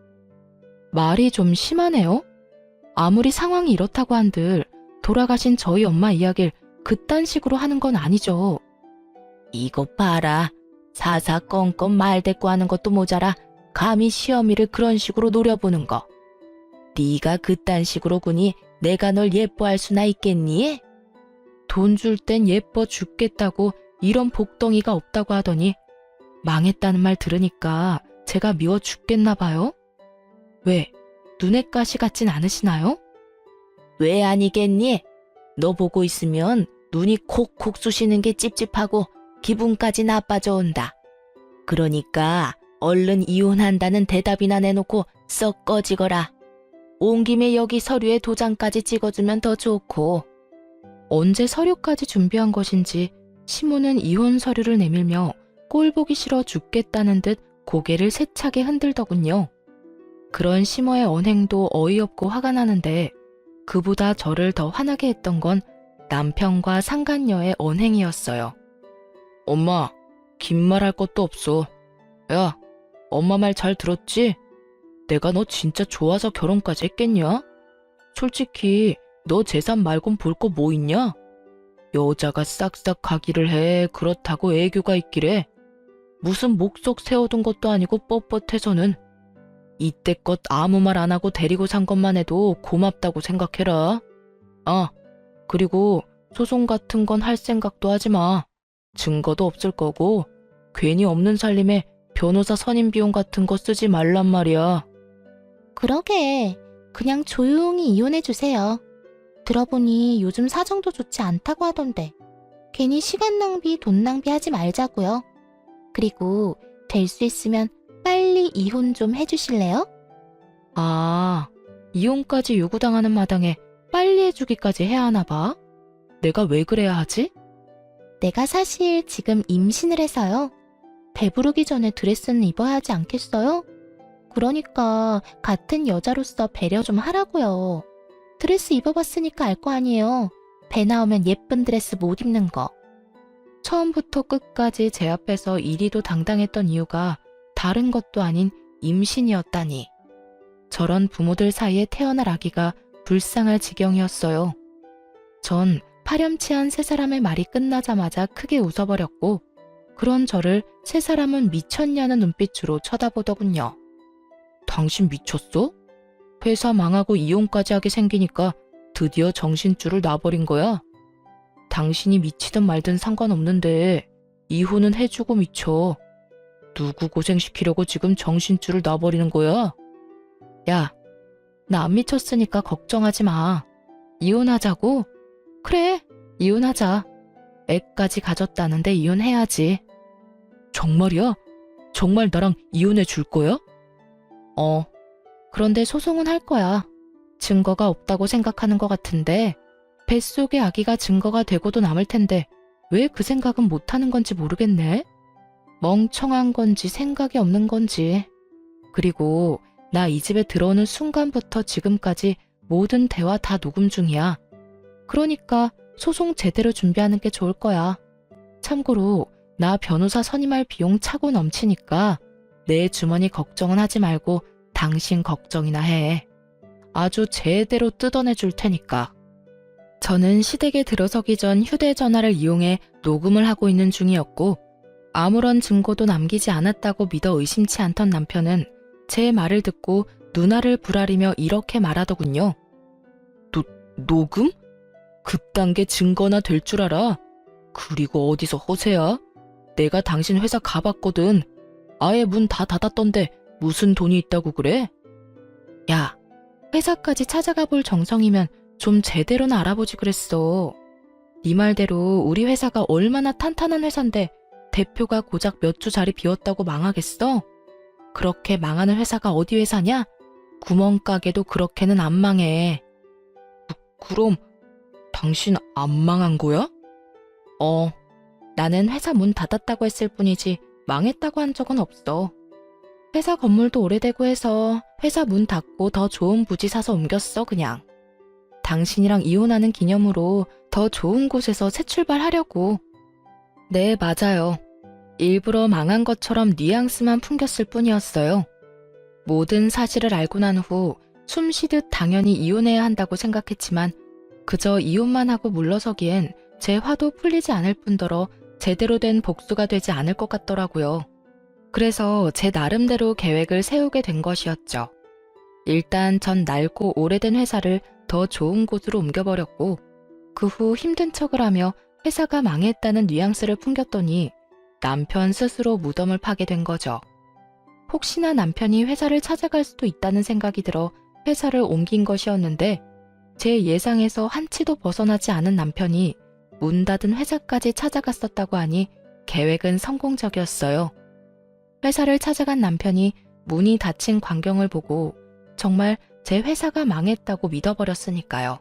말이 좀 심하네요. 아무리 상황이 이렇다고 한들 돌아가신 저희 엄마 이야기를 그딴 식으로 하는 건 아니죠. 이것 봐라. 사사건건 말대꾸 하는 것도 모자라 감히 시어미를 그런 식으로 노려보는 거. 네가 그딴 식으로 구니 내가 널 예뻐할 수나 있겠니? 돈 줄 땐 예뻐 죽겠다고 이런 복덩이가 없다고 하더니 망했다는 말 들으니까 제가 미워 죽겠나 봐요. 왜? 눈에 가시 같진 않으시나요? 왜 아니겠니? 너 보고 있으면 눈이 콕콕 쑤시는 게 찝찝하고 기분까지 나빠져 온다. 그러니까 얼른 이혼한다는 대답이나 내놓고 썩 꺼지거라. 온 김에 여기 서류에 도장까지 찍어주면 더 좋고. 언제 서류까지 준비한 것인지 시모는 이혼 서류를 내밀며 꼴 보기 싫어 죽겠다는 듯 고개를 세차게 흔들더군요. 그런 시모의 언행도 어이없고 화가 나는데 그보다 저를 더 화나게 했던 건 남편과 상간녀의 언행이었어요. 엄마, 긴 말 할 것도 없어. 야, 엄마 말 잘 들었지? 내가 너 진짜 좋아서 결혼까지 했겠냐? 솔직히 너 재산 말곤 볼 거 뭐 있냐? 여자가 싹싹 가기를 해. 그렇다고 애교가 있기래. 무슨 목속 세워둔 것도 아니고 뻣뻣해서는. 이때껏 아무 말 안 하고 데리고 산 것만 해도 고맙다고 생각해라. 아, 그리고 소송 같은 건 할 생각도 하지 마. 증거도 없을 거고 괜히 없는 살림에 변호사 선임 비용 같은 거 쓰지 말란 말이야. 그러게. 그냥 조용히 이혼해주세요. 들어보니 요즘 사정도 좋지 않다고 하던데 괜히 시간 낭비, 돈 낭비하지 말자고요. 그리고 될 수 있으면 빨리 이혼 좀 해주실래요? 아, 이혼까지 요구당하는 마당에 빨리 해주기까지 해야 하나 봐? 내가 왜 그래야 하지? 내가 사실 지금 임신을 해서요. 배부르기 전에 드레스는 입어야 하지 않겠어요? 그러니까 같은 여자로서 배려 좀 하라고요. 드레스 입어봤으니까 알 거 아니에요. 배 나오면 예쁜 드레스 못 입는 거. 처음부터 끝까지 제 앞에서 이리도 당당했던 이유가 다른 것도 아닌 임신이었다니. 저런 부모들 사이에 태어날 아기가 불쌍할 지경이었어요. 전 파렴치한 세 사람의 말이 끝나자마자 크게 웃어버렸고, 그런 저를 세 사람은 미쳤냐는 눈빛으로 쳐다보더군요. 당신 미쳤어? 회사 망하고 이혼까지 하게 생기니까 드디어 정신줄을 놔버린 거야? 당신이 미치든 말든 상관없는데 이혼은 해주고 미쳐. 누구 고생시키려고 지금 정신줄을 놔버리는 거야? 야, 나 안 미쳤으니까 걱정하지 마. 이혼하자고? 그래, 이혼하자. 애까지 가졌다는데 이혼해야지. 정말이야? 정말 나랑 이혼해 줄 거야? 그런데 소송은 할 거야. 증거가 없다고 생각하는 것 같은데 뱃속의 아기가 증거가 되고도 남을 텐데 왜 그 생각은 못하는 건지 모르겠네. 멍청한 건지 생각이 없는 건지. 그리고 나 이 집에 들어오는 순간부터 지금까지 모든 대화 다 녹음 중이야. 그러니까 소송 제대로 준비하는 게 좋을 거야. 참고로 나 변호사 선임할 비용 차고 넘치니까 내 주머니 걱정은 하지 말고 당신 걱정이나 해. 아주 제대로 뜯어내 줄 테니까. 저는 시댁에 들어서기 전 휴대전화를 이용해 녹음을 하고 있는 중이었고, 아무런 증거도 남기지 않았다고 믿어 의심치 않던 남편은 제 말을 듣고 눈알을 부라리며 이렇게 말하더군요. 녹음? 그딴 게 증거나 될 줄 알아? 그리고 어디서 허세야? 내가 당신 회사 가봤거든. 아예 문 다 닫았던데 무슨 돈이 있다고 그래? 야, 회사까지 찾아가 볼 정성이면 좀 제대로는 알아보지 그랬어. 네 말대로 우리 회사가 얼마나 탄탄한 회사인데 대표가 고작 몇 주 자리 비웠다고 망하겠어? 그렇게 망하는 회사가 어디 회사냐? 구멍가게도 그렇게는 안 망해. 그럼 당신 안 망한 거야? 나는 회사 문 닫았다고 했을 뿐이지 망했다고 한 적은 없어. 회사 건물도 오래되고 해서 회사 문 닫고 더 좋은 부지 사서 옮겼어, 그냥. 당신이랑 이혼하는 기념으로 더 좋은 곳에서 새 출발하려고. 네, 맞아요. 일부러 망한 것처럼 뉘앙스만 풍겼을 뿐이었어요. 모든 사실을 알고 난 후 숨쉬듯 당연히 이혼해야 한다고 생각했지만 그저 이혼만 하고 물러서기엔 제 화도 풀리지 않을 뿐더러 제대로 된 복수가 되지 않을 것 같더라고요. 그래서 제 나름대로 계획을 세우게 된 것이었죠. 일단 전 낡고 오래된 회사를 더 좋은 곳으로 옮겨버렸고 그 후 힘든 척을 하며 회사가 망했다는 뉘앙스를 풍겼더니 남편 스스로 무덤을 파게 된 거죠. 혹시나 남편이 회사를 찾아갈 수도 있다는 생각이 들어 회사를 옮긴 것이었는데 제 예상에서 한치도 벗어나지 않은 남편이 문 닫은 회사까지 찾아갔었다고 하니 계획은 성공적이었어요. 회사를 찾아간 남편이 문이 닫힌 광경을 보고 정말 제 회사가 망했다고 믿어버렸으니까요.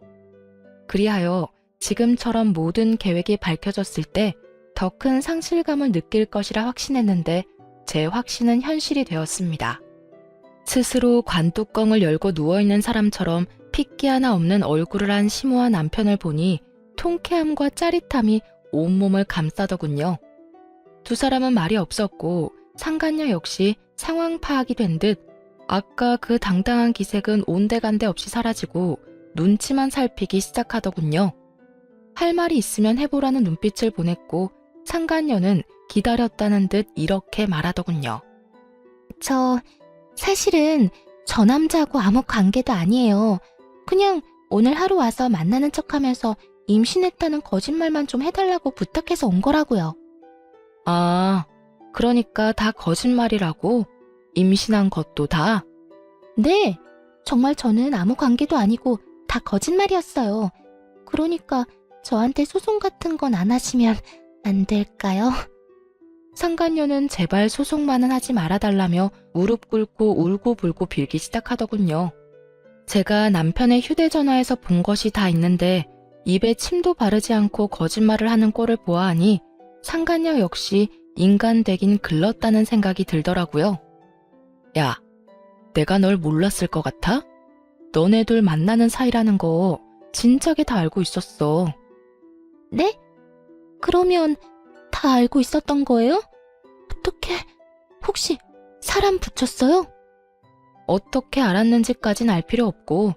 그리하여 지금처럼 모든 계획이 밝혀졌을 때 더 큰 상실감을 느낄 것이라 확신했는데 제 확신은 현실이 되었습니다. 스스로 관뚜껑을 열고 누워있는 사람처럼 핏기 하나 없는 얼굴을 한 심오한 남편을 보니 통쾌함과 짜릿함이 온몸을 감싸더군요. 두 사람은 말이 없었고 상간녀 역시 상황 파악이 된 듯 아까 그 당당한 기색은 온데간데 없이 사라지고 눈치만 살피기 시작하더군요. 할 말이 있으면 해보라는 눈빛을 보냈고 상간녀는 기다렸다는 듯 이렇게 말하더군요. 사실은 저 남자하고 아무 관계도 아니에요. 그냥 오늘 하루 와서 만나는 척하면서 임신했다는 거짓말만 좀 해달라고 부탁해서 온 거라고요. 아, 그러니까 다 거짓말이라고? 임신한 것도 다? 네, 정말 저는 아무 관계도 아니고 다 거짓말이었어요. 그러니까 저한테 소송 같은 건 안 하시면 안 될까요? 상간녀는 제발 소송만은 하지 말아달라며 무릎 꿇고 울고불고 빌기 시작하더군요. 제가 남편의 휴대전화에서 본 것이 다 있는데 입에 침도 바르지 않고 거짓말을 하는 꼴을 보아하니 상간녀 역시 인간 되긴 글렀다는 생각이 들더라고요. 야, 내가 널 몰랐을 것 같아? 너네 둘 만나는 사이라는 거 진작에 다 알고 있었어. 네? 그러면 다 알고 있었던 거예요? 어떻게, 혹시 사람 붙였어요? 어떻게 알았는지까진 알 필요 없고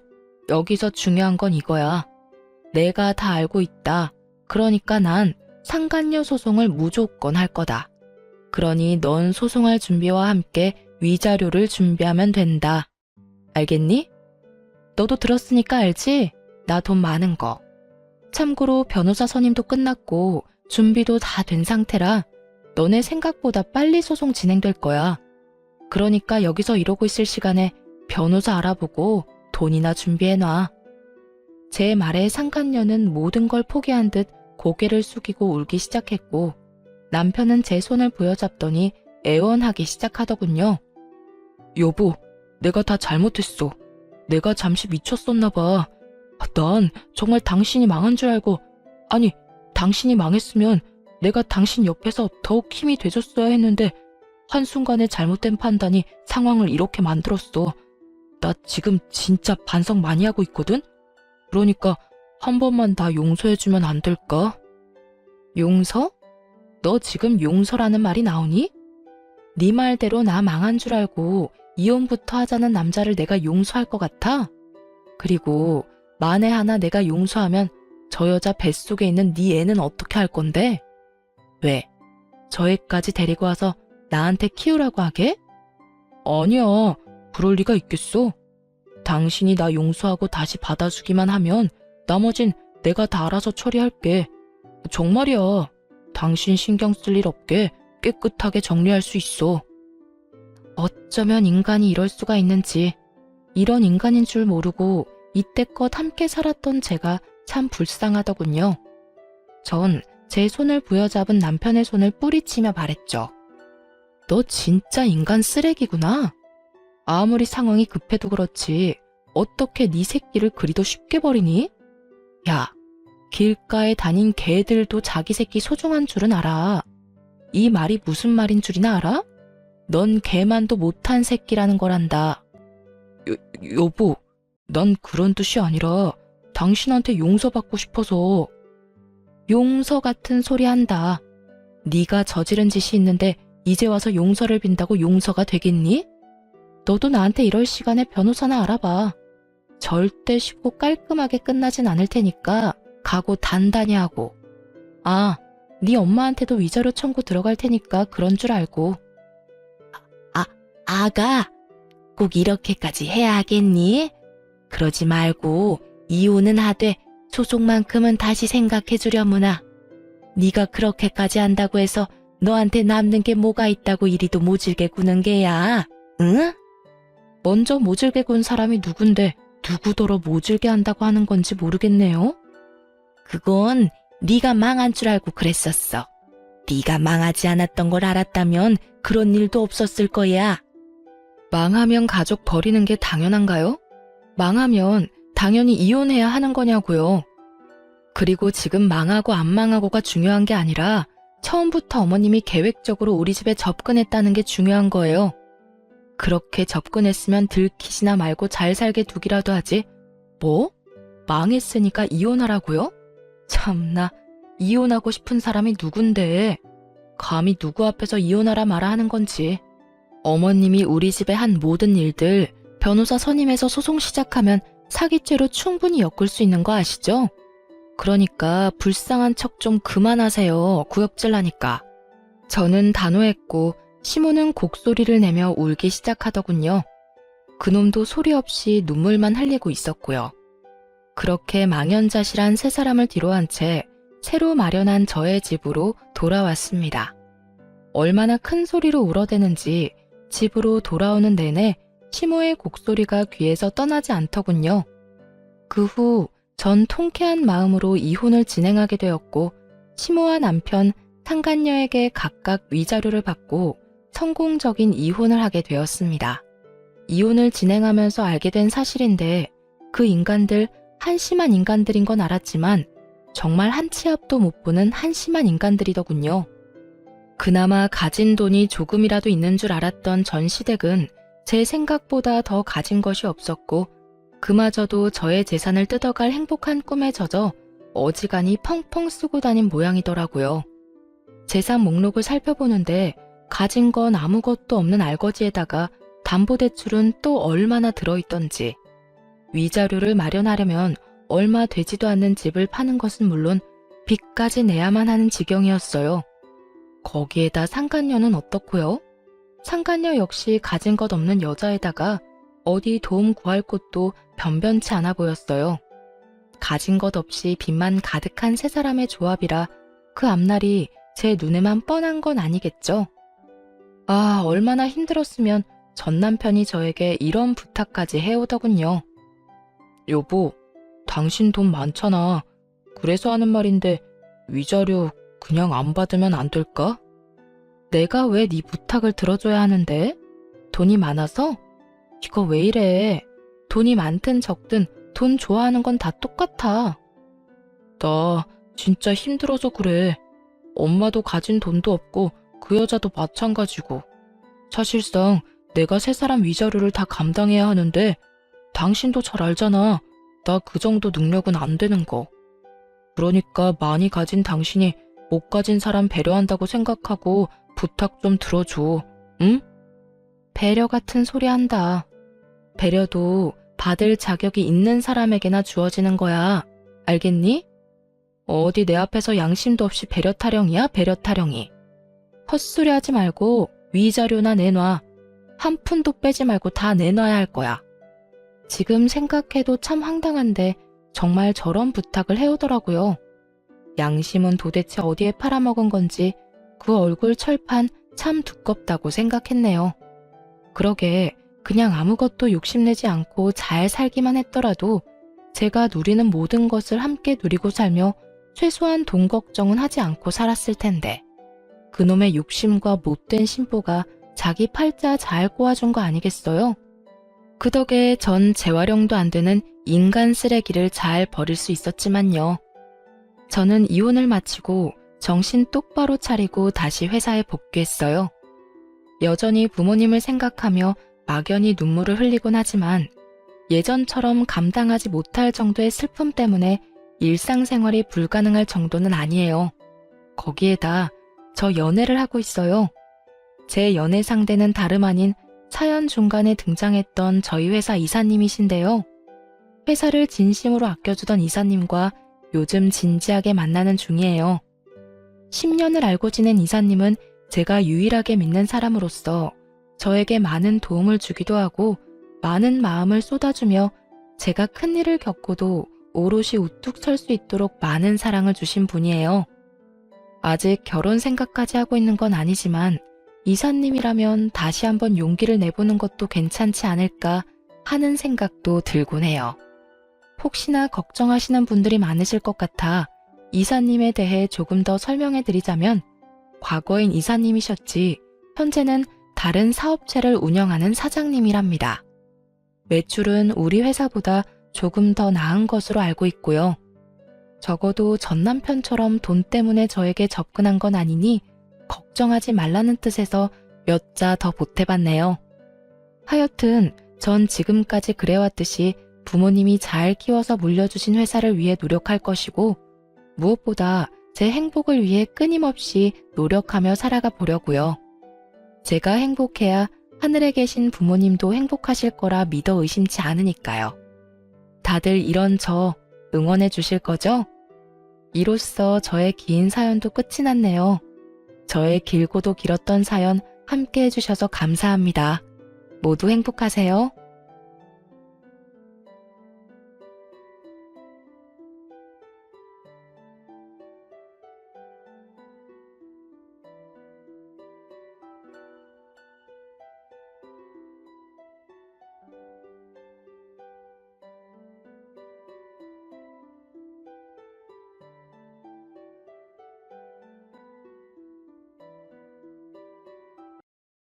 여기서 중요한 건 이거야. 내가 다 알고 있다. 그러니까 난 상간녀 소송을 무조건 할 거다. 그러니 넌 소송할 준비와 함께 위자료를 준비하면 된다. 알겠니? 너도 들었으니까 알지? 나 돈 많은 거. 참고로 변호사 선임도 끝났고 준비도 다 된 상태라 너네 생각보다 빨리 소송 진행될 거야. 그러니까 여기서 이러고 있을 시간에 변호사 알아보고 돈이나 준비해놔. 제 말에 상간녀는 모든 걸 포기한 듯 고개를 숙이고 울기 시작했고 남편은 제 손을 부여잡더니 애원하기 시작하더군요. 여보, 내가 다 잘못했어. 내가 잠시 미쳤었나 봐. 난 정말 당신이 망한 줄 알고, 아니, 당신이 망했으면 내가 당신 옆에서 더욱 힘이 돼줬어야 했는데 한순간에 잘못된 판단이 상황을 이렇게 만들었어. 나 지금 진짜 반성 많이 하고 있거든? 그러니까 한 번만 다 용서해주면 안 될까? 용서? 너 지금 용서라는 말이 나오니? 네 말대로 나 망한 줄 알고 이혼부터 하자는 남자를 내가 용서할 것 같아? 그리고 만에 하나 내가 용서하면 저 여자 뱃속에 있는 네 애는 어떻게 할 건데? 왜? 저 애까지 데리고 와서 나한테 키우라고 하게? 아니야, 그럴 리가 있겠어. 당신이 나 용서하고 다시 받아주기만 하면 나머진 내가 다 알아서 처리할게. 정말이야. 당신 신경 쓸 일 없게 깨끗하게 정리할 수 있어. 어쩌면 인간이 이럴 수가 있는지. 이런 인간인 줄 모르고 이때껏 함께 살았던 제가 참 불쌍하더군요. 전 제 손을 부여잡은 남편의 손을 뿌리치며 말했죠. 너 진짜 인간 쓰레기구나. 아무리 상황이 급해도 그렇지 어떻게 네 새끼를 그리도 쉽게 버리니? 야, 길가에 다닌 개들도 자기 새끼 소중한 줄은 알아. 이 말이 무슨 말인 줄이나 알아? 넌 개만도 못한 새끼라는 거란다. 여보, 난 그런 뜻이 아니라 당신한테 용서받고 싶어서. 용서 같은 소리 한다. 네가 저지른 짓이 있는데 이제 와서 용서를 빈다고 용서가 되겠니? 너도 나한테 이럴 시간에 변호사나 알아봐. 절대 쉽고 깔끔하게 끝나진 않을 테니까 각오 단단히 하고. 아, 네 엄마한테도 위자료 청구 들어갈 테니까 그런 줄 알고. 아가, 꼭 이렇게까지 해야 하겠니? 그러지 말고 이혼은 하되 소송만큼은 다시 생각해 주려무나. 네가 그렇게까지 한다고 해서 너한테 남는 게 뭐가 있다고 이리도 모질게 구는 게야. 응? 먼저 모질게 군 사람이 누군데 누구더러 모질게 한다고 하는 건지 모르겠네요. 그건 네가 망한 줄 알고 그랬었어. 네가 망하지 않았던 걸 알았다면 그런 일도 없었을 거야. 망하면 가족 버리는 게 당연한가요? 망하면 당연히 이혼해야 하는 거냐고요. 그리고 지금 망하고 안 망하고가 중요한 게 아니라 처음부터 어머님이 계획적으로 우리 집에 접근했다는 게 중요한 거예요. 그렇게 접근했으면 들키지나 말고 잘 살게 두기라도 하지. 뭐? 망했으니까 이혼하라고요? 참나, 이혼하고 싶은 사람이 누군데. 감히 누구 앞에서 이혼하라 마라 하는 건지. 어머님이 우리 집에 한 모든 일들 변호사 선임해서 소송 시작하면 사기죄로 충분히 엮을 수 있는 거 아시죠? 그러니까 불쌍한 척 좀 그만하세요. 구역질나니까. 저는 단호했고 시모는 곡소리를 내며 울기 시작하더군요. 그놈도 소리 없이 눈물만 흘리고 있었고요. 그렇게 망연자실한 세 사람을 뒤로한 채 새로 마련한 저의 집으로 돌아왔습니다. 얼마나 큰 소리로 울어대는지 집으로 돌아오는 내내 시모의 곡소리가 귀에서 떠나지 않더군요. 그 후 전 통쾌한 마음으로 이혼을 진행하게 되었고 시모와 남편, 상간녀에게 각각 위자료를 받고 성공적인 이혼을 하게 되었습니다. 이혼을 진행하면서 알게 된 사실인데 그 인간들 한심한 인간들인 건 알았지만 정말 한 치 앞도 못 보는 한심한 인간들이더군요. 그나마 가진 돈이 조금이라도 있는 줄 알았던 전 시댁은 제 생각보다 더 가진 것이 없었고 그마저도 저의 재산을 뜯어갈 행복한 꿈에 젖어 어지간히 펑펑 쓰고 다닌 모양이더라고요. 재산 목록을 살펴보는데 가진 건 아무것도 없는 알거지에다가 담보대출은 또 얼마나 들어있던지, 위자료를 마련하려면 얼마 되지도 않는 집을 파는 것은 물론 빚까지 내야만 하는 지경이었어요. 거기에다 상간녀는 어떻고요? 상간녀 역시 가진 것 없는 여자에다가 어디 도움 구할 곳도 변변치 않아 보였어요. 가진 것 없이 빚만 가득한 세 사람의 조합이라 그 앞날이 제 눈에만 뻔한 건 아니겠죠? 아, 얼마나 힘들었으면 전 남편이 저에게 이런 부탁까지 해오더군요. 여보, 당신 돈 많잖아. 그래서 하는 말인데 위자료 그냥 안 받으면 안 될까? 내가 왜 네 부탁을 들어줘야 하는데? 돈이 많아서? 이거 왜 이래? 돈이 많든 적든 돈 좋아하는 건 다 똑같아. 나 진짜 힘들어서 그래. 엄마도 가진 돈도 없고 그 여자도 마찬가지고. 사실상 내가 세 사람 위자료를 다 감당해야 하는데 당신도 잘 알잖아. 나 그 정도 능력은 안 되는 거. 그러니까 많이 가진 당신이 못 가진 사람 배려한다고 생각하고 부탁 좀 들어줘. 응? 배려 같은 소리 한다. 배려도 받을 자격이 있는 사람에게나 주어지는 거야. 알겠니? 어디 내 앞에서 양심도 없이 배려 타령이야, 배려 타령이. 헛소리 하지 말고 위자료나 내놔. 한 푼도 빼지 말고 다 내놔야 할 거야. 지금 생각해도 참 황당한데 정말 저런 부탁을 해오더라고요. 양심은 도대체 어디에 팔아먹은 건지 그 얼굴 철판 참 두껍다고 생각했네요. 그러게 그냥 아무것도 욕심내지 않고 잘 살기만 했더라도 제가 누리는 모든 것을 함께 누리고 살며 최소한 돈 걱정은 하지 않고 살았을 텐데 그놈의 욕심과 못된 심보가 자기 팔자 잘 꼬아준 거 아니겠어요? 그 덕에 전 재활용도 안 되는 인간 쓰레기를 잘 버릴 수 있었지만요. 저는 이혼을 마치고 정신 똑바로 차리고 다시 회사에 복귀했어요. 여전히 부모님을 생각하며 막연히 눈물을 흘리곤 하지만 예전처럼 감당하지 못할 정도의 슬픔 때문에 일상생활이 불가능할 정도는 아니에요. 거기에다 저 연애를 하고 있어요. 제 연애 상대는 다름 아닌 사연 중간에 등장했던 저희 회사 이사님이신데요. 회사를 진심으로 아껴주던 이사님과 요즘 진지하게 만나는 중이에요. 10년을 알고 지낸 이사님은 제가 유일하게 믿는 사람으로서 저에게 많은 도움을 주기도 하고 많은 마음을 쏟아주며 제가 큰일을 겪고도 오롯이 우뚝 설 수 있도록 많은 사랑을 주신 분이에요. 아직 결혼 생각까지 하고 있는 건 아니지만 이사님이라면 다시 한번 용기를 내보는 것도 괜찮지 않을까 하는 생각도 들곤 해요. 혹시나 걱정하시는 분들이 많으실 것 같아 이사님에 대해 조금 더 설명해 드리자면 과거엔 이사님이셨지 현재는 다른 사업체를 운영하는 사장님이랍니다. 매출은 우리 회사보다 조금 더 나은 것으로 알고 있고요. 적어도 전 남편처럼 돈 때문에 저에게 접근한 건 아니니 걱정하지 말라는 뜻에서 몇 자 더 보태봤네요. 하여튼 전 지금까지 그래왔듯이 부모님이 잘 키워서 물려주신 회사를 위해 노력할 것이고 무엇보다 제 행복을 위해 끊임없이 노력하며 살아가 보려고요. 제가 행복해야 하늘에 계신 부모님도 행복하실 거라 믿어 의심치 않으니까요. 다들 이런 저 응원해 주실 거죠? 이로써 저의 긴 사연도 끝이 났네요. 저의 길고도 길었던 사연 함께 해주셔서 감사합니다. 모두 행복하세요.